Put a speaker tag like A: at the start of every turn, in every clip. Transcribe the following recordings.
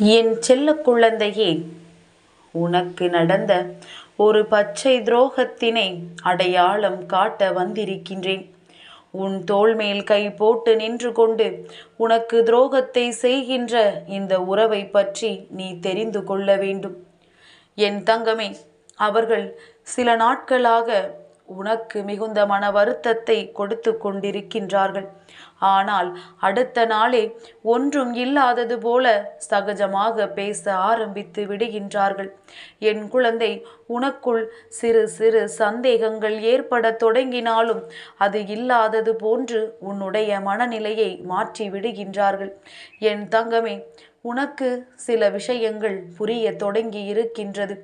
A: என் செல்ல குழந்தையே, உனக்கு நடந்த ஒரு பச்சை துரோகத்தினை அடையாளம் காட்ட வந்திருக்கின்றேன். உன் தோள் மேல் கை போட்டு நின்று கொண்டு உனக்கு துரோகத்தை செய்கின்ற இந்த உறவை பற்றி நீ தெரிந்து கொள்ள வேண்டும். என் தங்கமே, அவர்கள் சில நாட்களாக உனக்கு மிகுந்த மன வருத்தத்தை கொடுத்து கொண்டிருக்கின்றார்கள். ஆனால் அடுத்த நாளே ஒன்றும் இல்லாதது போல சகஜமாக பேச ஆரம்பித்து விடுகின்றார்கள். என் குழந்தை, உனக்குள் சிறு சிறு சந்தேகங்கள் ஏற்பட தொடங்கினாலும் அது இல்லாதது போன்று உன்னுடைய மனநிலையை மாற்றி விடுகின்றார்கள். என் தங்கமே, உனக்கு சில விஷயங்கள் புரிய தொடங்கி இருக்கின்றது.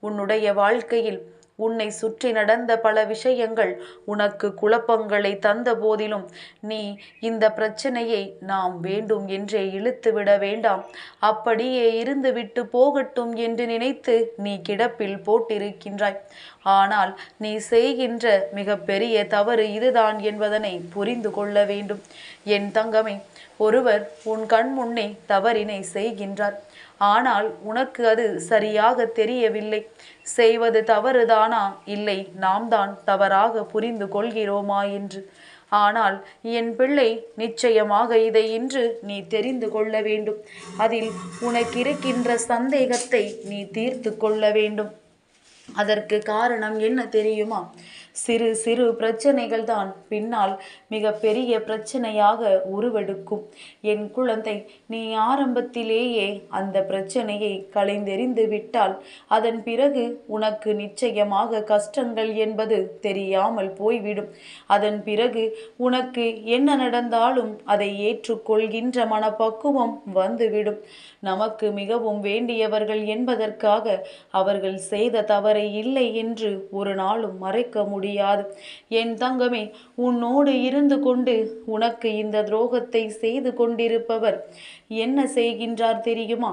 A: உன்னுடைய வாழ்க்கையில் உன்னை சுற்றி நடந்த பல விஷயங்கள் உனக்கு குழப்பங்களை தந்த போதிலும் நீ இந்த பிரச்சனையை நாம் வேண்டும் என்றே இழுத்துவிட வேண்டாம், அப்படியே இருந்துவிட்டு போகட்டும் என்று நினைத்து நீ கிடப்பில் போட்டிருக்கின்றாய். ஆனால் நீ செய்கின்ற மிக பெரிய தவறு இதுதான் என்பதனை புரிந்து கொள்ள வேண்டும். என் தங்கமே, ஒருவர் உன் கண் முன்னே தவறினை செய்கின்றார். ஆனால் உனக்கு அது சரியாக தெரியவில்லை. செய்வது தவறுதானா, இல்லை நாம் தான் தவறாக புரிந்து கொள்கிறோமா என்று. ஆனால் என் பிள்ளை, நிச்சயமாக இதை இன்று நீ தெரிந்து கொள்ள வேண்டும். அதில் உனக்கிருக்கின்ற சந்தேகத்தை நீ தீர்த்து கொள்ள வேண்டும். அதற்கு காரணம் என்ன தெரியுமா? சிறு சிறு பிரச்சனைகள் தான் பின்னால் மிக பெரிய பிரச்சனையாக உருவெடுக்கும். என் குழந்தை, நீ ஆரம்பத்திலேயே அந்த பிரச்சனையை களைந்தெறிந்து விட்டால் அதன் பிறகு உனக்கு நிச்சயமாக கஷ்டங்கள் என்பது தெரியாமல் போய்விடும். அதன் பிறகு உனக்கு என்ன நடந்தாலும் அதை ஏற்றுக்கொள்கின்ற மனப்பக்குவம் வந்துவிடும். நமக்கு மிகவும் வேண்டியவர்கள் என்பதற்காக அவர்கள் செய்த தவறை இல்லை என்று ஒரு நாளும் மறைக்க முடியாது. என் தங்கமே, உன்னோடு இருந்து கொண்டு உனக்கு இந்த துரோகத்தை செய்து கொண்டிருப்பவர் என்ன செய்கின்றார் தெரியுமா?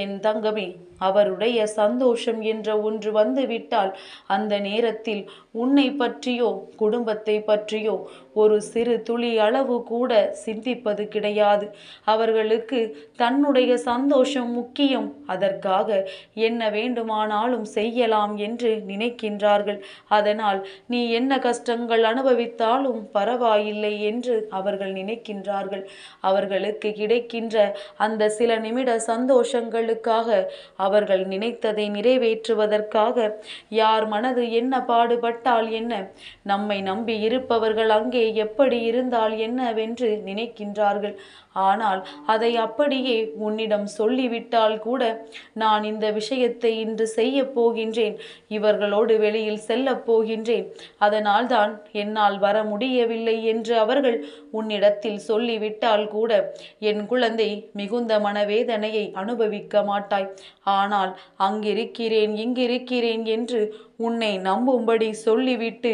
A: என் தங்கமே, அவருடைய சந்தோஷம் என்ற ஒன்று வந்துவிட்டால் அந்த நேரத்தில் உன்னை பற்றியோ குடும்பத்தை பற்றியோ ஒரு சிறு துளி அளவு கூட சிந்திப்பது கிடையாது. அவர்களுக்கு தன்னுடைய சந்தோஷம் முக்கியம். அதற்காக என்ன வேண்டுமானாலும் செய்யலாம் என்று நினைக்கின்றார்கள். அதனால் நீ என்ன கஷ்டங்கள் அனுபவித்தாலும் பரவாயில்லை என்று அவர்கள் நினைக்கின்றார்கள். அவர்களுக்கு கிடைக்கின்ற அந்த சில நிமிட சந்தோஷங்களுக்காக, அவர்கள் நினைத்ததை நிறைவேற்றுவதற்காக யார் மனது என்ன பாடுபட்டால் என்ன, நம்மை நம்பி இருப்பவர்கள் அங்கே எப்படி இருந்தால் என்னவென்று நினைக்கின்றார்கள். ஆனால் அதை அப்படியே உன்னிடம் சொல்லிவிட்டால் கூட, நான் இந்த விஷயத்தை இன்று செய்ய போகின்றேன், இவர்களோடு வெளியில் செல்ல போகின்றேன், அதனால் தான் என்னால் வர முடியவில்லை என்று அவர்கள் உன்னிடத்தில் சொல்லிவிட்டால் கூட, என் குழந்தை, மிகுந்த மனவேதனையை அனுபவிக்க மாட்டாய். ஆனால் அங்கிருக்கிறேன் இங்கிருக்கிறேன் என்று உன்னை நம்பும்படி சொல்லிவிட்டு,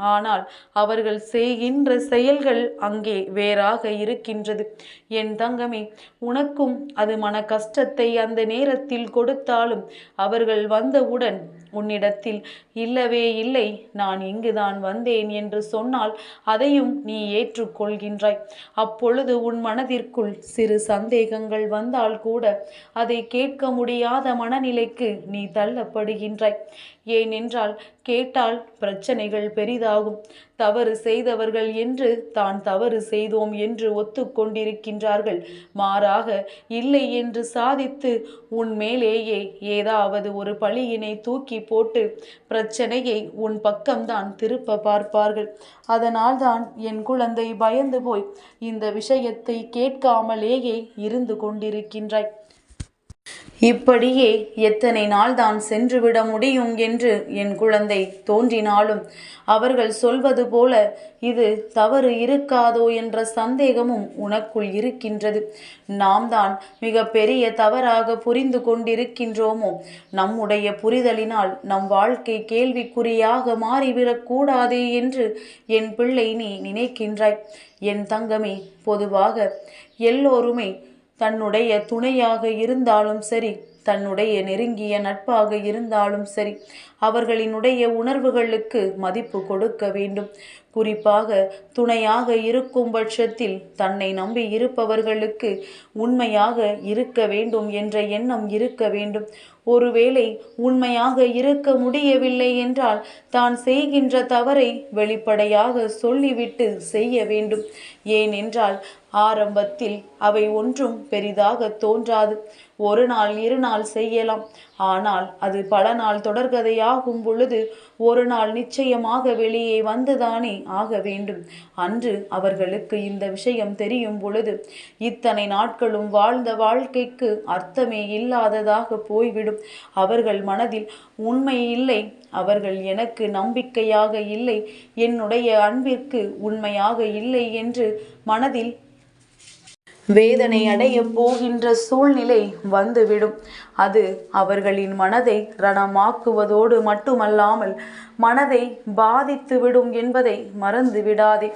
A: ஆனால் அவர்கள் செய்கின்ற செயல்கள் அங்கே வேறாக இருக்கின்றது. என் தங்கமே, உனக்கும் அது மன கஷ்டத்தை அந்த நேரத்தில் கொடுத்தாலும் அவர்கள் வந்தவுடன் உன்னிடத்தில் இல்லவே இல்லை, நான் இங்குதான் வந்தேன் என்று சொன்னால் அதையும் நீ ஏற்றுக்கொள்கின்றாய். அப்பொழுது உன் மனதிற்குள் சிறு சந்தேகங்கள் வந்தால் கூட அதை கேட்க முடியாத மனநிலைக்கு நீ தள்ளப்படுகின்றாய். ஏனென்றால் கேட்டால் பிரச்சனைகள் பெரிதாகும். தவறு செய்தவர்கள் என்று தான் தவறு செய்தோம் என்று ஒத்துக்கொண்டிருக்கின்றார்கள். மாறாக இல்லை என்று சாதித்து உன் மேலேயே ஏதாவது ஒரு பழியினை தூக்கி போட்டு பிரச்சனையை உன் பக்கம்தான் திருப்ப பார்ப்பார்கள். அதனால்தான் என் குழந்தை பயந்து போய் இந்த விஷயத்தை கேட்காமலேயே இருந்து கொண்டிருக்கின்றாய். இப்படியே எத்தனை நாள் தான் சென்றுவிட முடியும் என்று என் குழந்தை தோன்றினாலும் அவர்கள் சொல்வது போல இது தவறு இருக்காதோ என்ற சந்தேகமும் உனக்குள் இருக்கின்றது. நாம் தான் மிக பெரிய தவறாக புரிந்து கொண்டிருக்கின்றோமோ? நம்முடைய புரிதலினால் நம் வாழ்க்கை கேள்விக்குறியாக மாறிவிடக்கூடாதே என்று என் பிள்ளை நீ நினைக்கின்றாய். என் தங்கமே, பொதுவாக எல்லோருமே தன்னுடைய துணையாக இருந்தாலும் சரி, தன்னுடைய நெருங்கிய நட்பாக இருந்தாலும் சரி, அவர்களினுடைய உணர்வுகளுக்கு மதிப்பு கொடுக்க வேண்டும். குறிப்பாக துணையாக இருக்கும் பட்சத்தில் தன்னை நம்பி இருப்பவர்களுக்கு உண்மையாக இருக்க வேண்டும் என்ற எண்ணம் இருக்க வேண்டும். ஒருவேளை உண்மையாக இருக்க முடியவில்லை என்றால் தான் செய்கின்ற தவறை வெளிப்படையாக சொல்லிவிட்டு செய்ய வேண்டும். ஏனென்றால் ஆரம்பத்தில் அவை ஒன்றும் பெரிதாக தோன்றாது. ஒரு நாள் 2 நாள் செய்யலாம். ஆனால் அது பல நாள் தொடர்கதையாகும் பொழுது ஒரு நாள் நிச்சயமாக வெளியே வந்துதானே ஆக வேண்டும். அன்று அவர்களுக்கு இந்த விஷயம் தெரியும் பொழுது இத்தனை நாட்களும் வாழ்ந்த வாழ்க்கைக்கு அர்த்தமே இல்லாததாக போய்விடும். அவர்கள் மனதில் உண்மை இல்லை, அவர்கள் எனக்கு நம்பிக்கையாக இல்லை, என்னுடைய அன்பிற்கு உண்மையாக இல்லை என்று மனதில் வேதனை அடைய போகின்ற சூழ்நிலை வந்துவிடும். அது அவர்களின் மனதை ரணமாக்குவதோடு மட்டுமல்லாமல் மனதை பாதித்துவிடும் என்பதை மறந்து விடாதே.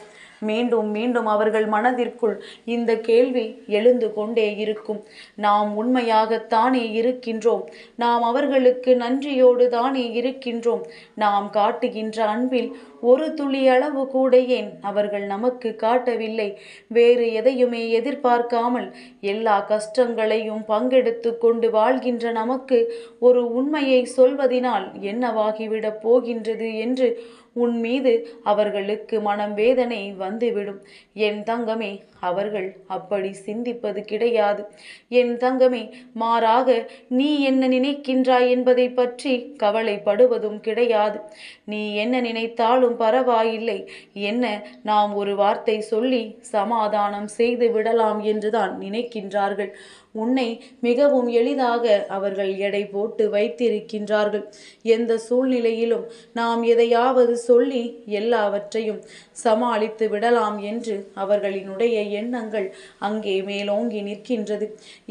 A: மீண்டும் மீண்டும் அவர்கள் மனதிற்குள் இந்த கேள்வி எழுந்து கொண்டே இருக்கும். நாம் உண்மையாகத்தானே இருக்கின்றோம், நாம் அவர்களுக்கு நன்றியோடு தானே இருக்கின்றோம், நாம் காட்டுகின்ற அன்பில் ஒரு துளி அளவு கூட ஏன் அவர்கள் நமக்கு காட்டவில்லை? வேறு எதையுமே எதிர்பார்க்காமல் எல்லா கஷ்டங்களையும் பங்கெடுத்து கொண்டு வாழ்கின்ற நமக்கு ஒரு உண்மையை சொல்வதினால் என்னவாகிவிடப் போகின்றது என்று உன் மீது அவர்களுக்கு மனம் வேதனை வந்துவிடும். என் தங்கமே, அவர்கள் அப்படி சிந்திப்பது கிடையாது. என் தங்கமே, மாறாக நீ என்ன நினைக்கின்றாய் என்பதை பற்றி கவலைப்படுவதும் கிடையாது. நீ என்ன நினைத்தாலும் பரவாயில்லை, என்ன நாம் ஒரு வார்த்தை சொல்லி சமாதானம் செய்து விடலாம் என்றுதான் நினைக்கின்றார்கள். உன்னை மிகவும் எளிதாக அவர்கள் எடை போட்டு வைத்திருக்கின்றார்கள். எந்த சூழ்நிலையிலும் நாம் எதையாவது சொல்லி எல்லாவற்றையும் சமாளித்து விடலாம் என்று அவர்களினுடைய எண்ணங்கள் அங்கே மேலோங்கி நிற்கின்றது.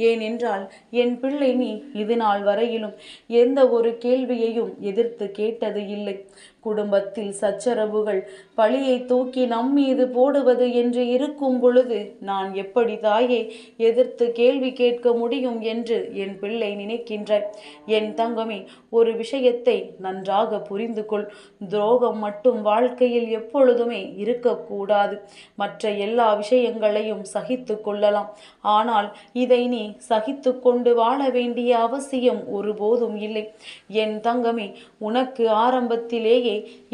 A: ஏனென்றால் என் பிள்ளை, நீ இது நாள் வரையிலும் எந்த ஒரு கேள்வியையும் எதிர்த்து கேட்டது இல்லை. குடும்பத்தில் சச்சரவுகள் பழியை தூக்கி நம்மீது போடுவது என்று இருக்கும் பொழுது நான் எப்படி தாயே எதிர்த்து கேள்வி கேட்க முடியும் என்று என் பிள்ளை நினைக்கின்றாய். என் தங்கமே, ஒரு விஷயத்தை நன்றாக புரிந்து கொள். துரோகம் மட்டும் வாழ்க்கையில் எப்பொழுதுமே இருக்கக்கூடாது. மற்ற எல்லா விஷயங்களையும் சகித்து கொள்ளலாம். ஆனால் இதை நீ சகித்து கொண்டு வாழ வேண்டிய அவசியம் ஒருபோதும் இல்லை. என் தங்கமே, உனக்கு ஆரம்பத்திலேயே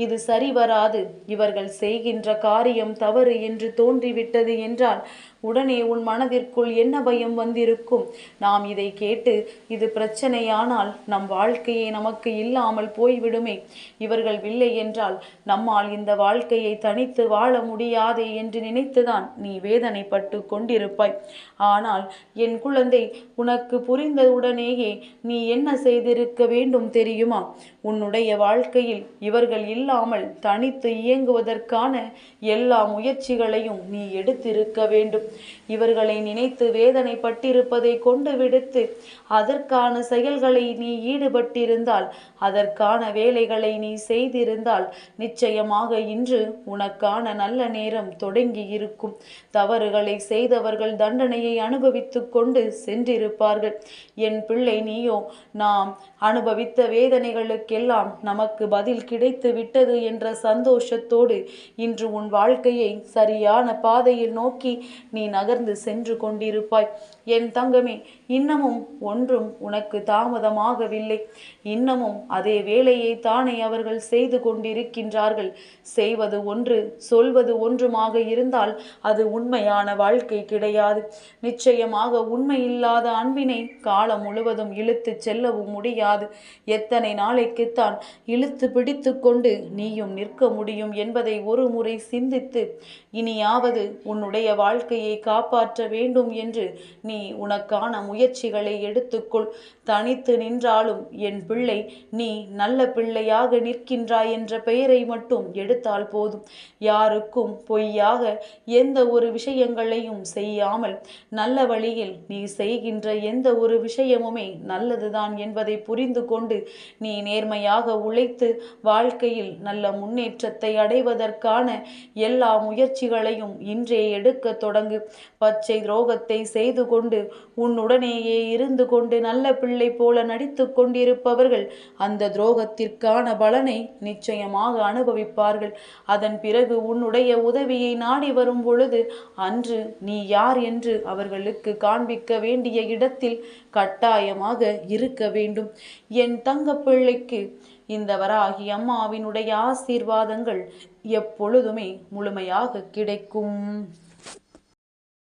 A: இது சரி வராது, இவர்கள் செய்கின்ற காரியம் தவறு என்று தோன்றிவிட்டது என்றால் உடனே உன் மனதிற்குள் என்ன பயம் வந்திருக்கும்? நாம் இதை கேட்டு இது பிரச்சனையானால் நம் வாழ்க்கையை நமக்கு இல்லாமல் போய்விடுமே, இவர்கள் இல்லை என்றால் நம்மால் இந்த வாழ்க்கையை தனித்து வாழ முடியாதே என்று நினைத்துதான் நீ வேதனைப்பட்டு கொண்டிருப்பாய். ஆனால் என் குழந்தை, உனக்கு புரிந்தவுடனேயே நீ என்ன செய்திருக்க வேண்டும் தெரியுமா? உன்னுடைய வாழ்க்கையில் இவர்கள் இல்லாமல் தனித்து இயங்குவதற்கான எல்லா முயற்சிகளையும் நீ எடுத்திருக்க வேண்டும். இவர்களை நினைத்து வேதனைப்பட்டிருப்பதை கொண்டு விடுத்து அதற்கான செயல்களை நீ ஈடுபட்டிருந்தால், அதற்கான வேலைகளை நீ செய்திருந்தால் நிச்சயமாக இன்று உனக்கான நல்ல நேரம் தொடங்கி இருக்கும். தவறுகளை செய்தவர்கள் தண்டனையை அனுபவித்து கொண்டு சென்றிருப்பார்கள். என் பிள்ளை, நீயோ நாம் அனுபவித்த வேதனைகளுக்கெல்லாம் நமக்கு பதில் கிடைத்து விட்டது என்ற சந்தோஷத்தோடு இன்று உன் வாழ்க்கையை சரியான பாதையில் நோக்கி நீ நகர்ந்து சென்று கொண்டிருப்பாய். என் தங்கமே, இன்னமும் ஒன்றும் உனக்கு தாமதமாகவில்லை. இன்னமும் அதே வேலையை தானே அவர்கள் செய்து கொண்டிருக்கின்றார்கள். செய்வது ஒன்று, சொல்வது ஒன்றுமாக இருந்தால் அது உண்மையான வாழ்க்கை கிடையாது. நிச்சயமாக உண்மையில்லாத அன்பினை காலம் முழுவதும் இழுத்து செல்லவும் முடியாது. எத்தனை நாளைக்குத்தான் இழுத்து பிடித்து கொண்டு நீயும் நிற்க முடியும் என்பதை ஒரு முறை சிந்தித்து இனியாவது உன்னுடைய வாழ்க்கையை காப்பாற்ற வேண்டும் என்று நீ உனக்கான முயற்சிகளை எடுத்துக்கொள். தனித்து நின்றாலும் என் பிள்ளை, நீ நல்ல பிள்ளையாக நிற்கின்றாய் என்ற பெயரை மட்டும் எடுத்தால் போதும். யாருக்கும் பொய்யாக எந்த ஒரு விஷயங்களையும் செய்யாமல் நல்ல வழியில் நீ செய்கின்ற எந்த ஒரு விஷயமுமே நல்லதுதான் என்பதை புரிந்து கொண்டு நீ நேர்மையாக உழைத்து வாழ்க்கையில் நல்ல முன்னேற்றத்தை அடைவதற்கான எல்லா முயற்சிகளையும் இன்றே எடுக்க தொடங்கு. பிறகு பச்சை துரோகத்தை செய்து கொண்டு உன்னுடனேயே இருந்து கொண்டு நல்ல பிள்ளை போல நடித்து கொண்டிருப்பவர்கள் அந்த துரோகத்திற்கான பலனை நிச்சயமாக அனுபவிப்பார்கள். அதன் பிறகு உன்னுடைய உதவியை நாடி வரும் பொழுது அன்று நீ யார் என்று அவர்களுக்கு காண்பிக்க வேண்டிய இடத்தில் கட்டாயமாக இருக்க வேண்டும். என் தங்க பிள்ளைக்கு இந்த வராகி அம்மாவினுடைய ஆசீர்வாதங்கள் எப்பொழுதுமே முழுமையாக கிடைக்கும்.